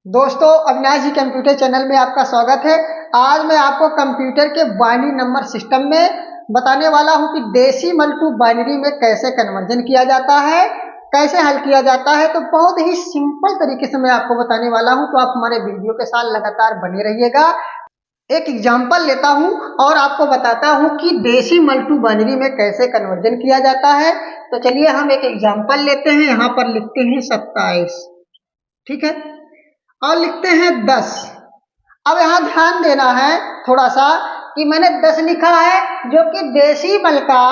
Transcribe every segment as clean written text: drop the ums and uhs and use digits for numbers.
दोस्तों, अविनाश जी computer channel में आपका स्वागत है। आज मैं आपको कंप्यूटर के बाइनरी नंबर सिस्टम में बताने वाला हूं कि डेसिमल टू बाइनरी में कैसे कन्वर्जन किया जाता है, कैसे हल किया जाता है। तो बहुत ही सिंपल तरीके से मैं आपको बताने वाला हूं, तो आप हमारे वीडियो के साथ लगातार बने रहिएगा। एक एग्जाम्पल लेता हूं और आपको बताता हूं कि डेसिमल टू बाइनरी में कैसे कन्वर्जन किया जाता है। तो चलिए हम एक एग्जाम्पल लेते हैं। यहाँ पर लिखते हैं 27, ठीक है, और लिखते हैं 10। अब यहाँ ध्यान देना है थोड़ा सा कि मैंने 10 लिखा है, जो कि डेसिमल का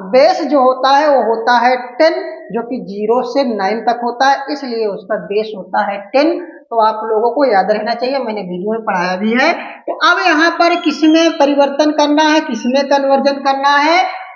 बेस जो होता है वो होता है 10, जो कि 0 से 9 तक होता है, इसलिए उसका बेस होता है 10। तो आप लोगों को याद रहना चाहिए, मैंने वीडियो में पढ़ाया भी है। तो अब यहाँ पर किसमें परिवर्तन करना है, किसमें कन्वर्जन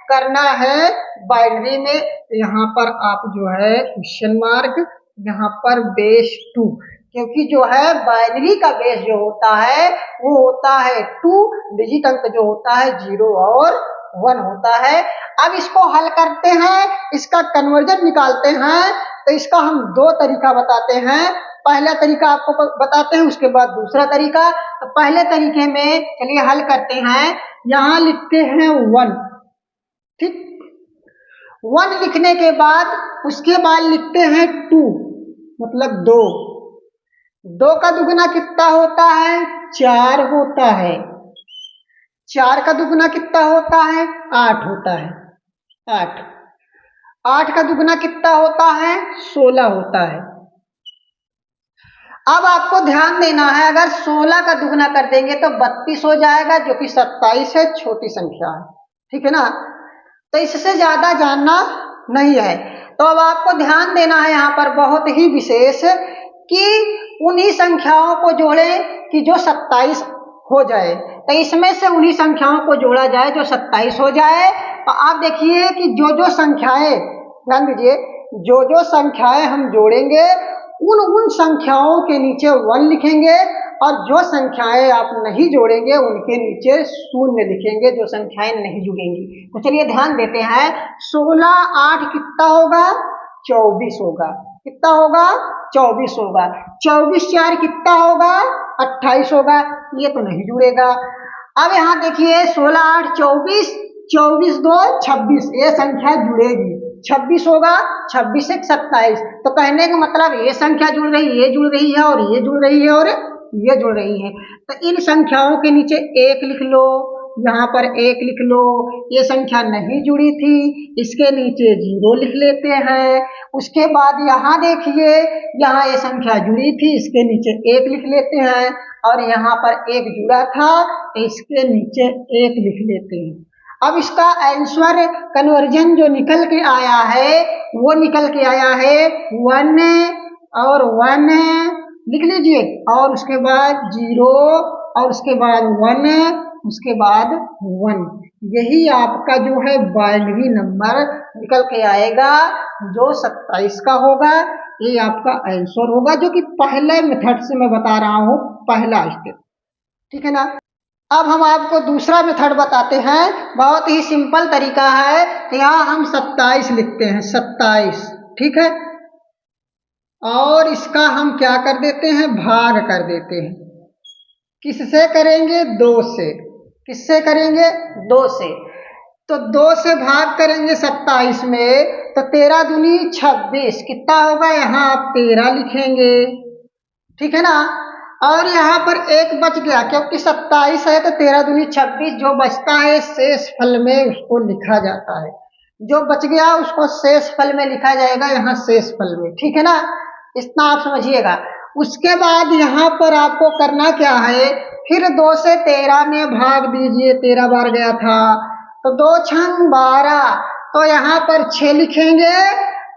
करना है बाइनरी में। यहाँ पर आप जो है क्वेश्चन मार्क, यहाँ पर बेस 2, क्योंकि जो है बाइनरी का बेस जो होता है वो होता है 2, डिजिट अंक जो होता है 0 और 1 होता है। अब इसको हल करते हैं, इसका कन्वर्जन निकालते हैं। तो इसका हम दो तरीका बताते हैं। पहला तरीका आपको बताते हैं, उसके बाद दूसरा तरीका। तो पहले तरीके में चलिए हल करते हैं। यहाँ लिखते हैं 1, ठीक। 1 लिखने के बाद उसके बाद लिखते हैं 2, मतलब 2। 2 का दुगुना कितना होता है? 4 होता है। 4 का दुगुना कितना होता है? 8 होता है। 8 8 का दुगुना कितना होता है? 16 होता है। अब आपको ध्यान देना है, अगर 16 का दुगुना कर देंगे तो 32 हो जाएगा, जो कि 27 है, छोटी संख्या है, ठीक है ना। तो इससे ज्यादा जानना नहीं है। तो अब आपको ध्यान देना है यहाँ पर बहुत ही विशेष, कि उन्हीं संख्याओं को जोड़ें कि जो 27 हो जाए। तो इसमें से उन्हीं संख्याओं को जोड़ा जाए जो 27 हो जाए। तो आप देखिए कि जो जो संख्याएं, ध्यान दीजिए, जो जो संख्याएं हम जोड़ेंगे उन संख्याओं के नीचे 1 लिखेंगे, और जो संख्याएं आप नहीं जोड़ेंगे उनके नीचे 0 लिखेंगे, जो संख्याएं नहीं जुड़ेंगी। तो चलिए ध्यान देते हैं। 16 8 कितना होगा? 24 होगा। कितना होगा? 24 होगा। 24 4 कितना होगा? 28 होगा। ये तो नहीं जुड़ेगा। अब यहाँ देखिए 16 8 24, 24 2 26, ये संख्या जुड़ेगी। 26 होगा, 26 1 27। तो कहने का मतलब ये संख्या जुड़ रही है, ये जुड़ रही है, और ये जुड़ रही है, और ये जुड़ रही है। तो इन संख्याओं के नीचे 1 लिख लो, यहाँ पर 1 लिख लो। ये संख्या नहीं जुड़ी थी, इसके नीचे 0 लिख लेते हैं। उसके बाद यहाँ देखिए, यहाँ ये संख्या जुड़ी थी, इसके नीचे 1 लिख लेते हैं, और यहाँ पर 1 जुड़ा था, तो इसके नीचे 1 लिख लेते हैं। अब इसका आंसर कन्वर्जन जो निकल के आया है वो निकल के आया है 1 और 1 लिख लीजिए, और उसके बाद 0, और उसके बाद 1, उसके बाद 1। यही आपका जो है बाइनरी नंबर निकल के आएगा, जो 27 का होगा। ये आपका आंसर होगा, जो कि पहले मेथड से मैं बता रहा हूं, पहला स्टेप, ठीक है ना। अब हम आपको दूसरा मेथड बताते हैं। बहुत ही सिंपल तरीका है। तो यहाँ हम 27 लिखते हैं, 27, ठीक है, और इसका हम क्या कर देते हैं? भाग कर देते हैं। किससे करेंगे? 2 से। किससे करेंगे? 2 से। तो 2 से भाग करेंगे 27 में, तो 13 दूनी 26, कितना होगा? यहाँ आप 13 लिखेंगे, ठीक है ना। और यहाँ पर 1 बच गया, क्योंकि 27 है तो 13 दूनी 26, जो बचता है शेष फल में उसको लिखा जाता है। जो बच गया उसको शेष फल में लिखा जाएगा, यहाँ शेष फल में, ठीक है ना। इतना आप समझिएगा। उसके बाद यहाँ पर आपको करना क्या है? फिर 2 से 13 में भाग दीजिए, 13 बार गया था, तो 2 छंग 12, तो यहाँ पर 6 लिखेंगे,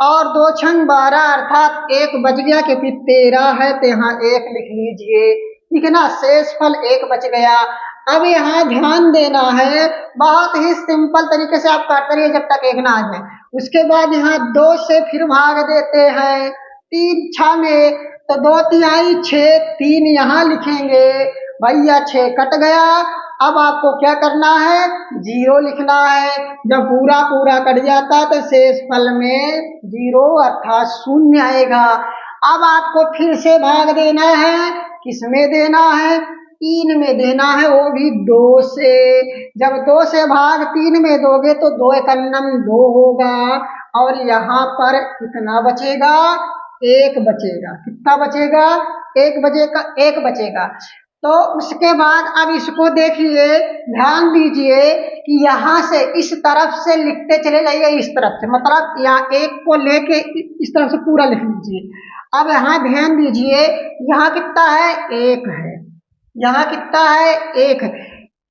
और 2 छंग 12, अर्थात 1 बच गया, क्योंकि 13 है तो यहाँ 1 लिख लीजिए, ठीक है ना। शेष फल 1 बच गया। अब यहाँ ध्यान देना है, बहुत ही सिंपल तरीके से आप काटते रहिए जब तक 1 ना आ जाए। उसके बाद यहाँ 2 से फिर भाग देते हैं 3 6 में, तो 2 तिहाई 6, 3 यहाँ लिखेंगे, भैया 6 कट गया। अब आपको क्या करना है? 0 लिखना है। जब पूरा पूरा कट जाता तो शेष फल में 0 अर्थात 0 आएगा। अब आपको फिर से भाग देना है, किसमें देना है, 3 में देना है, वो भी 2 से। जब 2 से भाग 3 में दोगे तो 2 एकन्नम 2 होगा, और यहाँ पर कितना बचेगा, 1 बचेगा। कितना बचेगा, 1 बचेगा। तो उसके बाद अब इसको देखिए, ध्यान दीजिए कि यहाँ से इस तरफ से लिखते चले जाइए, इस तरफ से, मतलब यहाँ 1 को लेके इस तरफ से पूरा लिख लीजिए। अब यहाँ ध्यान दीजिए, यहाँ कितना है, 1 है, यहाँ कितना है, 1 है,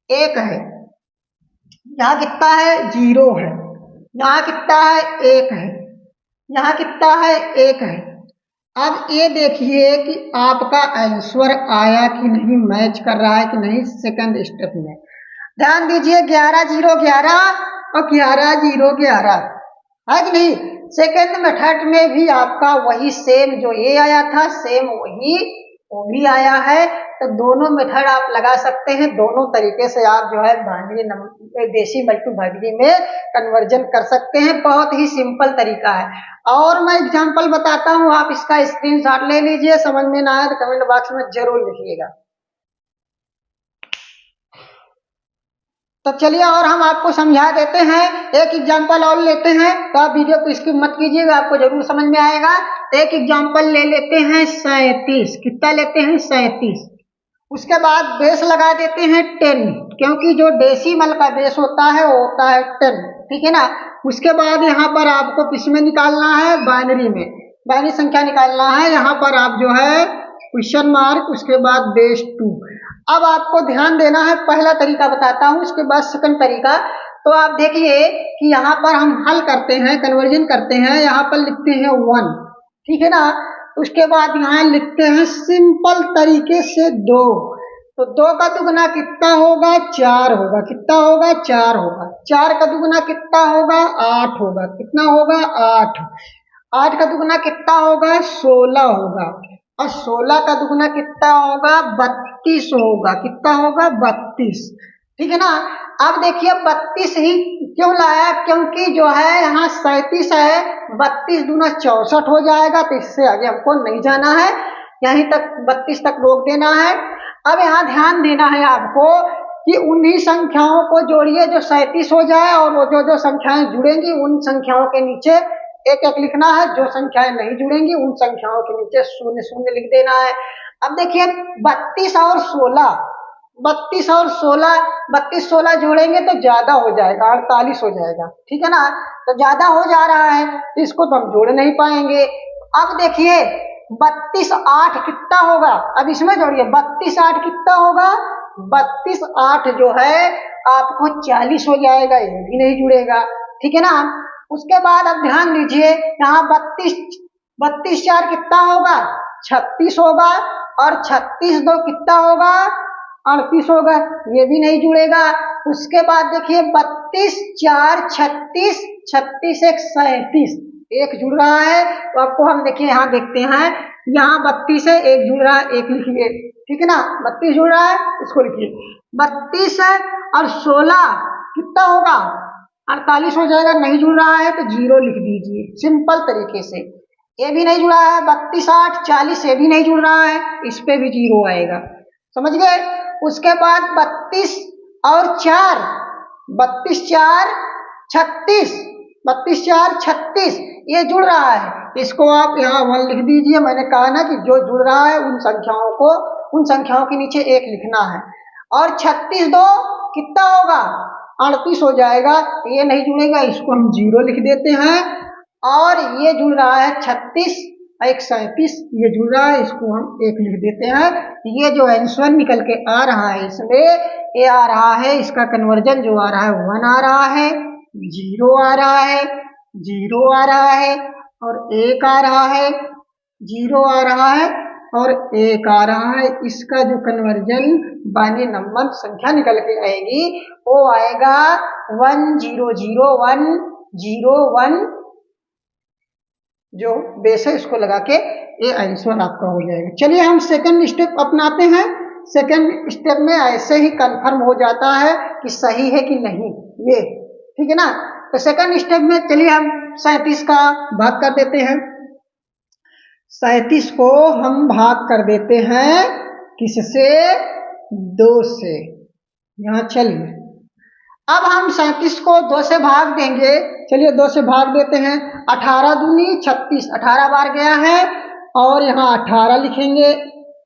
1 है, यहाँ कितना है, 0 है, यहाँ कितना है, 1 है, यहाँ कितना है, 1 है। अब ये देखिए कि आपका आंसर आया कि नहीं, मैच कर रहा है कि नहीं सेकंड स्टेप में। ध्यान दीजिए, 11 0 11 और 11 0 11 है कि नहीं। सेकंड मेथड में भी आपका वही सेम जो ये आया था, सेम वही वो भी आया है। तो दोनों मेथड आप लगा सकते हैं, दोनों तरीके से आप जो है binary number decimal to binary में कन्वर्जन कर सकते हैं। बहुत ही सिंपल तरीका है। और मैं एग्जांपल बताता हूँ, आप इसका स्क्रीनशॉट ले लीजिए। समझ में ना आए तो कमेंट बॉक्स में जरूर लिखिएगा। तो चलिए और हम आपको समझा देते हैं, एक एग्जांपल और लेते हैं। तो आप वीडियो को स्किप मत कीजिएगा, आपको जरूर समझ में आएगा। एक एग्जांपल ले लेते हैं 37। कितना लेते हैं, 37। उसके बाद बेस लगा देते हैं 10, क्योंकि जो डेसिमल का बेस होता है वो होता है 10, ठीक है ना। उसके बाद यहाँ पर आपको किसमें निकालना है, बाइनरी में, बाइनरी संख्या निकालना है। यहाँ पर आप जो है क्वेश्चन मार्क, उसके बाद बेस 2। अब आपको ध्यान देना है, पहला तरीका बताता हूँ, उसके बाद सेकंड तरीका। तो आप देखिए कि यहाँ पर हम हल करते हैं, कन्वर्जन करते हैं। यहाँ पर लिखते हैं 1, ठीक है ना। उसके बाद यहाँ लिखते हैं सिंपल तरीके से 2। तो 2 का दुगुना कितना होगा, 4 होगा। कितना होगा, 4 होगा। 4 का दुगुना कितना होगा, 8 होगा। कितना होगा, 8। 8 का दुगुना कितना होगा, 16 होगा। और 16 का दुगुना कितना होगा, 32 होगा। कितना होगा, 32, ठीक है ना। अब देखिए 32 ही क्यों लाया, क्योंकि जो है यहाँ 37 है, 32 दूना 64 हो जाएगा। तो इससे आगे हमको नहीं जाना है, यहीं तक 32 तक रोक देना है। अब यहाँ ध्यान देना है आपको कि उन्हीं संख्याओं को जोड़िए जो 37 हो जाए, और वो जो संख्याएं जुड़ेंगी उन संख्याओं के नीचे एक एक लिखना है। जो संख्याएं नहीं जुड़ेंगी उन संख्याओं के नीचे 0 0 लिख देना है। अब देखिए 32 और 16, 32 और 16, 32 16 जोड़ेंगे तो ज्यादा हो जाएगा, 48 हो जाएगा, ठीक है ना। तो ज्यादा हो जा रहा है, तो इसको तो हम जोड़ नहीं पाएंगे। अब देखिए 32 8 कितना होगा, अब इसमें जोड़िए 32 8 कितना होगा, 32 8 जो है आपको 40 हो जाएगा, ये भी नहीं जुड़ेगा, ठीक है ना। उसके बाद अब ध्यान दीजिए, यहाँ 32 4 कितना होगा, 36 होगा। और 36 2 कितना होगा, 38 होगा, ये भी नहीं जुड़ेगा। उसके बाद देखिए 32 4 36, 36 1 37, एक जुड़ रहा है। तो आपको हम देखिए यहाँ देखते हैं, यहाँ 32 है, एक जुड़ रहा है, एक लिखिए, ठीक है ना। 32 जुड़ रहा है, इसको लिखिए। 32 है और 16 कितना होगा, 48 हो जाएगा। नहीं जुड़ रहा है तो 0 लिख दीजिए, सिंपल तरीके से। ये भी नहीं जुड़ा है, 32 8 40, ये भी नहीं जुड़ रहा है, इस पे भी 0 आएगा, समझ गए। उसके बाद 32 और 4, 32 4 36, 32 4 36, ये जुड़ रहा है, इसको आप यहाँ 1 लिख दीजिए। मैंने कहा ना कि जो जुड़ रहा है उन संख्याओं के नीचे 1 लिखना है। और 36 2 कितना होगा, 38 हो जाएगा, ये नहीं जुड़ेगा, इसको हम 0 लिख देते हैं। और ये जुड़ रहा है 36 1 37, ये जुड़ रहा है, इसको हम 1 लिख देते हैं। ये जो आंसर निकल के आ रहा है इसमें, ये आ रहा है, इसका कन्वर्जन जो आ रहा है 1 आ रहा है, 0 आ रहा है, 0 आ रहा है, और 1 आ रहा है, 0 आ रहा है और 1 आ रहा है। इसका जो कन्वर्जन बाइनरी नंबर संख्या निकल के आएगी वो आएगा 1 0 0 1 0 1, जो बेस है इसको लगा के ये आंसर आपका हो जाएगा। चलिए हम सेकंड स्टेप अपनाते हैं। सेकंड स्टेप में ऐसे ही कंफर्म हो जाता है कि सही है कि नहीं, ये ठीक है ना। तो सेकंड स्टेप में चलिए हम 37 का भाग कर देते हैं। 37 को हम भाग कर देते हैं किससे? 2 से। यहाँ चलिए अब हम 37 को 2 से भाग देंगे। चलिए 2 से भाग देते हैं। 18 दूनी 36, 18 बार गया है और यहाँ 18 लिखेंगे,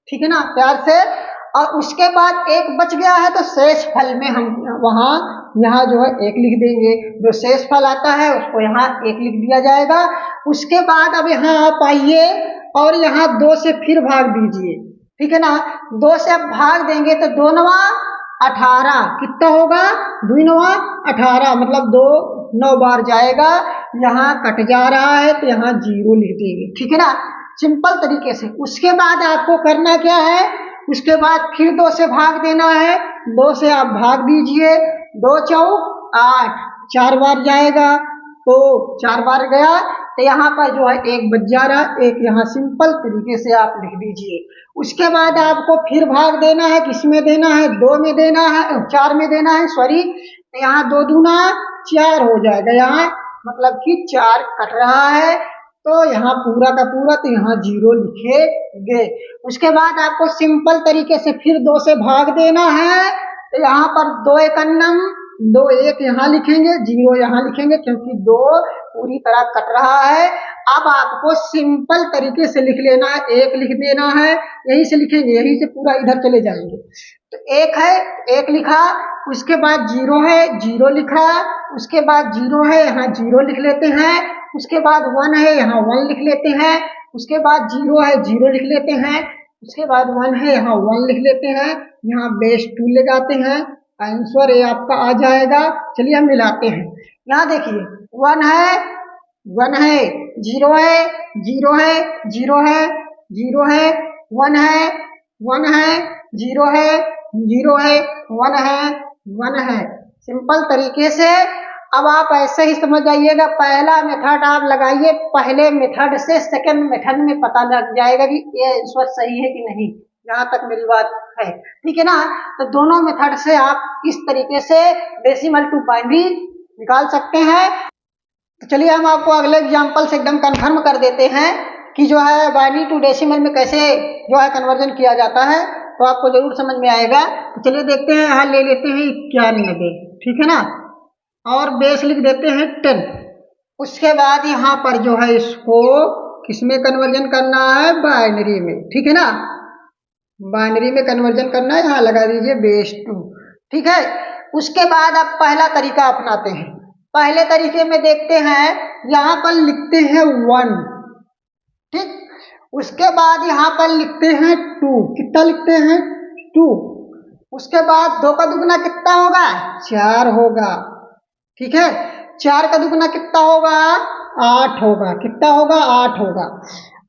ठीक है ना, प्यार से। और उसके बाद 1 बच गया है तो शेष फल में हम यहाँ जो है 1 लिख देंगे। जो शेष फल आता है उसको यहाँ 1 लिख दिया जाएगा। उसके बाद अब यहाँ आप आइए और यहाँ 2 से फिर भाग दीजिए, ठीक है ना। 2 से अब भाग देंगे तो 2 9 18 कितना होगा? 2 9 18, मतलब 2 9 बार जाएगा। यहाँ कट जा रहा है तो यहाँ 0 लिख देंगे, ठीक है ना, सिंपल तरीके से। उसके बाद आपको करना क्या है? उसके बाद फिर 2 से भाग देना है। 2 से आप भाग दीजिए। 2 चौक 8, 4 बार जाएगा तो 4 बार गया तो यहाँ पर जो है 1 बच जा रहा है, 1 यहाँ सिंपल तरीके से आप लिख दीजिए। उसके बाद आपको फिर भाग देना है। किस में देना है? 2 में देना है, 4 में देना है, सॉरी। तो यहाँ 2 दूना 4 हो जाएगा, यहाँ मतलब कि 4 कट रहा है तो यहाँ पूरा का पूरा तो यहाँ 0 लिखेंगे। उसके बाद आपको सिंपल तरीके से फिर 2 से भाग देना है तो यहाँ पर 2 एकन्नम 2 1 यहाँ लिखेंगे, 0 यहाँ लिखेंगे क्योंकि 2 पूरी तरह कट रहा है। अब आपको सिंपल तरीके से लिख लेना है, 1 लिख देना है, यहीं से लिखेंगे, यहीं से पूरा इधर चले जाएंगे। तो 1 है, 1 लिखा, उसके बाद 0 है, 0 लिखा, उसके बाद 0 है, यहाँ 0 लिख लेते हैं। उसके बाद 1 है, यहाँ 1 लिख लेते हैं। उसके बाद 0 है, 0 लिख लेते हैं। उसके बाद 1 है, यहाँ 1 लिख लेते हैं। यहाँ बेस 2 ले जाते हैं, आंसर ये आपका आ जाएगा। चलिए हम मिलाते हैं। यहाँ देखिए 1 है, 1 है, 0 है, 0 है, 0 है, 0 है, 1 है, 1 है, 0 है, 0 है, 1 है, 1 है। सिंपल तरीके से अब आप ऐसे ही समझ जाइएगा। पहला मेथड आप लगाइए, पहले मेथड से सेकंड मेथड में पता लग जाएगा कि ये आंसर सही है कि नहीं। यहाँ तक मेरी बात है, ठीक है ना। तो दोनों मेथड से आप इस तरीके से डेसिमल टू बाइनरी निकाल सकते हैं। तो चलिए हम आपको अगले एग्जाम्पल से एकदम कंफर्म कर देते हैं कि जो है बाइनरी टू डेसिमल में कैसे जो है कन्वर्जन किया जाता है, तो आपको जरूर समझ में आएगा। तो चलिए देखते हैं। यहाँ ले लेते हैं 91, ठीक है ना, और बेस लिख देते हैं 10। उसके बाद यहाँ पर जो है इसको किसमें कन्वर्जन करना है? बाइनरी में, ठीक है ना, बाइनरी में कन्वर्जन करना है। यहाँ लगा दीजिए बेस 2, ठीक है। उसके बाद आप पहला तरीका अपनाते हैं। पहले तरीके में देखते हैं, यहाँ पर लिखते हैं 1, ठीक। उसके बाद यहाँ पर लिखते हैं 2, कितना लिखते हैं? 2। उसके बाद 2 का दुगना कितना होगा? 4 होगा, ठीक है। 4 का दुगना कितना होगा? 8 होगा, कितना होगा? 8 होगा।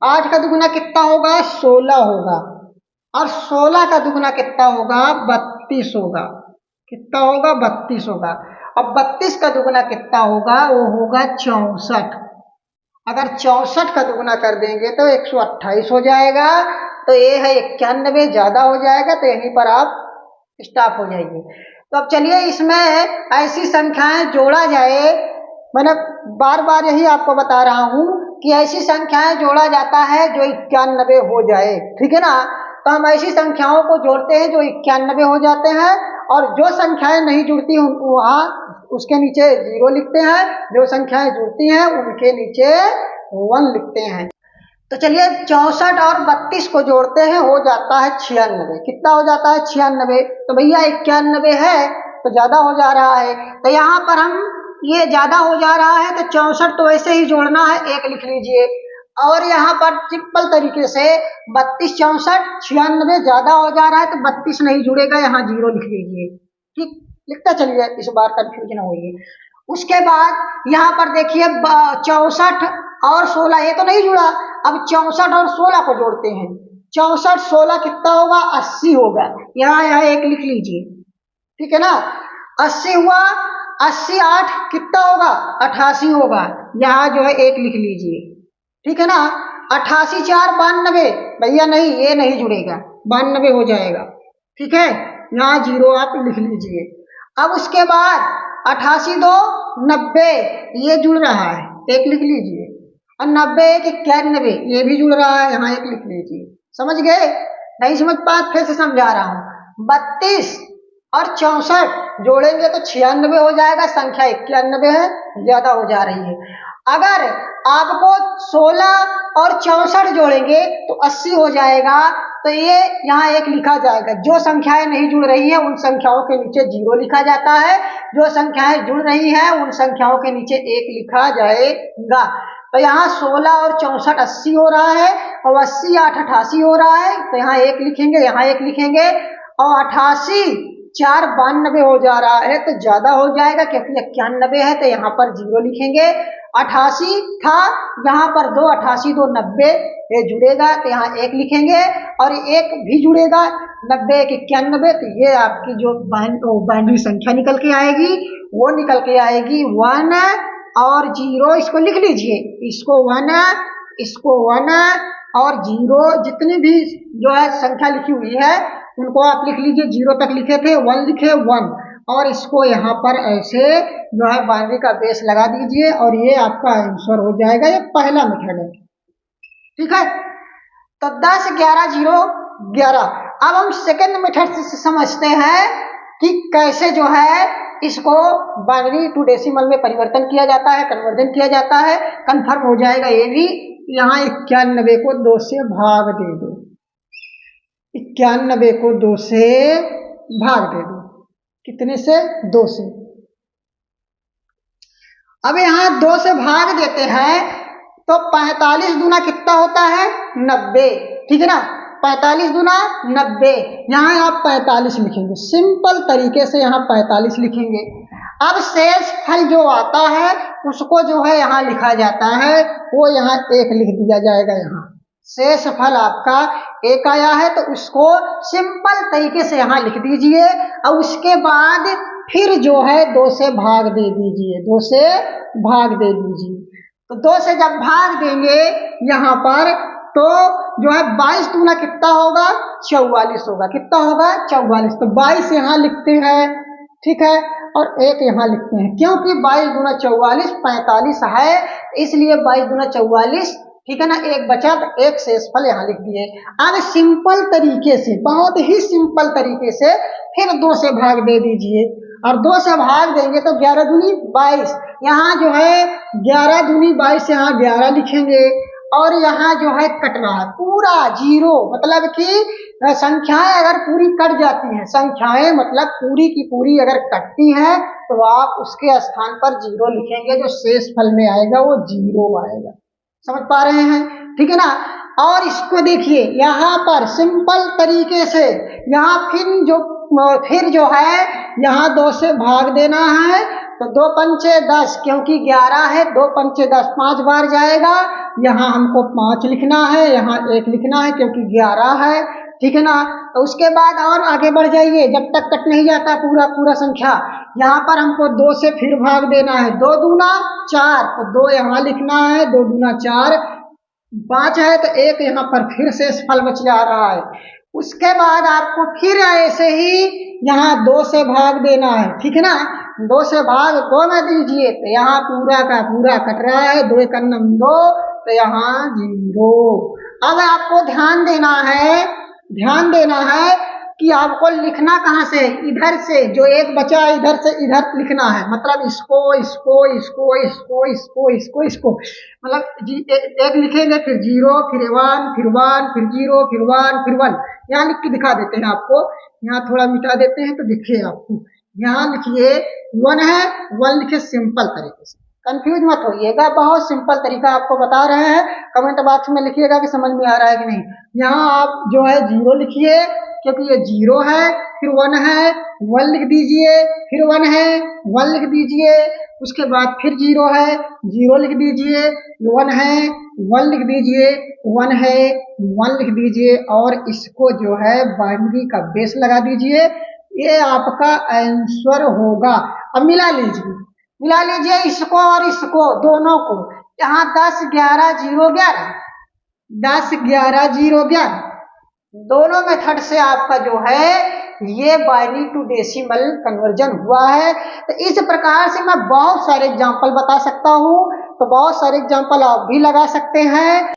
8 का दुगना कितना होगा? 16 होगा। और 16 का दुगना कितना होगा? 32 होगा, कितना होगा? 32 होगा। अब 32 का दुगना कितना होगा? वो होगा 64। अगर 64 का दुगना कर देंगे तो 128 हो जाएगा। तो ये है 91, ज्यादा हो जाएगा तो यहीं पर आप स्टॉप हो जाइए। तो अब चलिए इसमें ऐसी संख्याएं जोड़ा जाए, मैंने बार बार यही आपको बता रहा हूं कि ऐसी संख्याएं जोड़ा जाता है जो 91 हो जाए, ठीक है ना। तो हम ऐसी संख्याओं को जोड़ते हैं जो 91 हो जाते हैं, और जो संख्याएं नहीं जुड़ती वहां उसके नीचे 0 लिखते हैं, जो संख्याएं जुड़ती हैं उनके नीचे 1 लिखते हैं। तो चलिए 64 और 32 को जोड़ते हैं, हो जाता है 96। कितना हो जाता है? 96। तो भैया 91 है तो ज्यादा हो जा रहा है, तो यहाँ पर हम ये ज्यादा हो जा रहा है तो 64 तो ऐसे ही जोड़ना है, 1 लिख लीजिए। और यहाँ पर सिंपल तरीके से 32 64 96 ज्यादा हो जा रहा है तो 32 नहीं जुड़ेगा, यहाँ 0 लिख लीजिए, ठीक। लिखता चलिए, इस बार कंफ्यूजन होगी। उसके बाद यहाँ पर देखिए 64 और 16 ये तो नहीं जुड़ा। अब 64 और 16 को जोड़ते हैं। 64 16 कितना होगा? 80 होगा। यहाँ 1 लिख लीजिए, ठीक है ना। 80 हुआ, 80 8 कितना होगा? 88 होगा। यहाँ जो है 1 लिख लीजिए, ठीक है ना। 88 4 92, भैया नहीं, ये नहीं जुड़ेगा, 92 हो जाएगा, ठीक है। यहाँ 0 आप लिख लीजिए। अब उसके बाद 88 2 90, ये जुड़ रहा है, 1 लिख लीजिए। और 90 एक 91, ये भी जुड़ रहा है, यहाँ एक लिख लीजिए। समझ गए? नहीं समझ पाए फिर से समझा रहा हूँ। 32 और 64 जोड़ेंगे तो 96 हो जाएगा, संख्या 91 है, ज्यादा हो जा रही है। अगर आपको 16 और 64 जोड़ेंगे तो 80 हो जाएगा, तो ये यहाँ एक लिखा जाएगा। जो संख्याएं नहीं जुड़ रही है उन संख्याओं के नीचे 0 लिखा जाता है, जो संख्याएं जुड़ रही हैं उन संख्याओं के नीचे 1 लिखा जाएगा। तो यहाँ 16 और 64 80 हो रहा है, और 80 8 88 हो रहा है, तो यहाँ 1 लिखेंगे, यहाँ 1 लिखेंगे, और 88 4 92 हो जा रहा है, तो ज्यादा हो जाएगा क्योंकि 91 है, तो यहाँ पर 0 लिखेंगे। 88 था, यहाँ पर 2 88 2 90 ये जुड़ेगा, तो यहाँ 1 लिखेंगे, और 1 भी जुड़ेगा, 90 1 91, तो ये आपकी जो बाइनरी संख्या निकल के आएगी वो निकल के आएगी 1 और 0। इसको लिख लीजिए, इसको 1, इसको 1 और 0, जितनी भी जो है संख्या लिखी हुई है उनको आप लिख लीजिए। 0 तक लिखे थे, 1 लिखे 1, और इसको यहाँ पर ऐसे जो है बाइनरी का बेस लगा दीजिए, और ये आपका आंसर हो जाएगा। ये पहला मेथड है, ठीक है। तो 10 11 0 11। अब हम सेकेंड मेथड से समझते हैं कि कैसे जो है इसको बाइनरी टू डेसिमल में परिवर्तन किया जाता है, कन्वर्जन किया जाता है। कंफर्म हो जाएगा ये भी। यहाँ 91 को 2 से भाग दे दो, 91 को 2 से भाग दे दो, कितने से? 2 से। अब यहाँ 2 से भाग देते हैं तो 45 दूना कितना होता है? 90, ठीक है ना। 45 दूना 90, यहाँ आप 45 लिखेंगे, सिंपल तरीके से यहाँ 45 लिखेंगे। अब शेष फल जो आता है उसको जो है यहाँ लिखा जाता है, वो यहाँ 1 लिख दिया जाएगा। यहाँ शेष फल आपका 1 आया है तो उसको सिंपल तरीके से यहाँ लिख दीजिए, और उसके बाद फिर जो है 2 से भाग दे दीजिए, 2 से भाग दे दीजिए। तो 2 से जब भाग देंगे यहाँ पर तो जो है 22 दूना कितना होगा? 44 होगा। कितना होगा? 44। तो 22 यहाँ लिखते हैं, ठीक है, और 1 यहाँ लिखते हैं, क्योंकि 22 दूना 44 45 है, इसलिए 22 दूना 44, ठीक है ना। 1 बचा तो 1 शेषफल यहाँ लिख दिए। अब सिंपल तरीके से, बहुत ही सिंपल तरीके से फिर 2 से भाग दे दीजिए, और 2 से भाग देंगे तो 11 दूनी 22, यहाँ जो है 11 दूनी 22, यहाँ 11 लिखेंगे, और यहाँ जो है कट रहा है पूरा 0, मतलब कि संख्याएं अगर पूरी कट जाती हैं, संख्याएं मतलब पूरी की पूरी अगर कटती हैं तो आप उसके स्थान पर 0 लिखेंगे, जो शेष फल में आएगा वो 0 आएगा। समझ पा रहे हैं, ठीक है ना। और इसको देखिए यहाँ पर सिंपल तरीके से, यहाँ फिर जो है यहाँ 2 से भाग देना है, तो 2 पंचे 10, क्योंकि 11 है, 2 पंचे 10 5 बार जाएगा, यहाँ हमको 5 लिखना है, यहाँ 1 लिखना है क्योंकि 11 है, ठीक है ना। तो उसके बाद और आगे बढ़ जाइए, जब तक कट नहीं जाता पूरा संख्या, यहाँ पर हमको 2 से फिर भाग देना है, 2 दूना 4, तो 2 यहाँ लिखना है, 2 दूना 4, 5 है तो 1 यहाँ पर फिर से फल बच जा रहा है। उसके बाद आपको फिर ऐसे ही यहाँ 2 से भाग देना है, ठीक है ना। 2 से भाग 2 में दीजिए तो यहाँ पूरा का पूरा कट रहा है, 2 1 2, तो यहाँ 0। अब आपको ध्यान देना है कि आपको लिखना कहाँ से? इधर से, जो 1 बचा इधर से इधर लिखना है, मतलब इसको इसको इसको इसको इसको इसको इसको, मतलब 1 लिखेंगे, फिर 0, फिर 1, फिर 1, फिर 0, फिर 1, फिर 1। यहाँ लिख के दिखा देते हैं आपको, यहाँ थोड़ा मिटा देते हैं तो दिखे आपको। यहाँ लिखिए 1 है, 1 लिखे सिंपल तरीके से, कंफ्यूज मत होइएगा, बहुत सिंपल तरीका आपको बता रहे हैं। कमेंट बॉक्स में लिखिएगा कि समझ में आ रहा है कि नहीं। यहाँ आप जो है 0 लिखिए, क्योंकि ये 0 है, फिर 1 है, 1 लिख दीजिए, फिर 1 है, 1 लिख दीजिए, उसके बाद फिर 0 है, 0 लिख दीजिए, 1 है, 1 लिख दीजिए, 1 है, 1 लिख दीजिए, और इसको जो है बाइनरी का बेस लगा दीजिए। ये आपका आंसर होगा। अब मिला लीजिए इसको और इसको, दोनों को। यहाँ 10 11 0 11, 10 11 0 11, दोनों मेथड से आपका जो है ये बाइनरी टू डेसिमल कन्वर्जन हुआ है। तो इस प्रकार से मैं बहुत सारे एग्जाम्पल बता सकता हूँ तो बहुत सारे एग्जाम्पल आप भी लगा सकते हैं,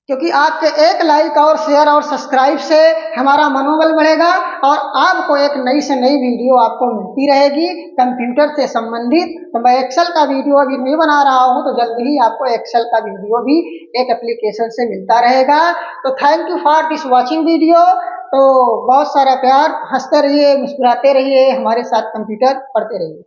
क्योंकि आपके एक लाइक और शेयर और सब्सक्राइब से हमारा मनोबल बढ़ेगा और आपको एक नई से नई वीडियो आपको मिलती रहेगी कंप्यूटर से संबंधित। तो मैं एक्सेल का वीडियो अभी नहीं बना रहा हूं, तो जल्दी ही आपको एक्सेल का वीडियो भी एक एप्लीकेशन से मिलता रहेगा। तो thank you for this watching video. तो बहुत सारा प्यार, हंसते रहिए, मुस्कुराते रहिए, हमारे साथ कंप्यूटर पढ़ते रहिए।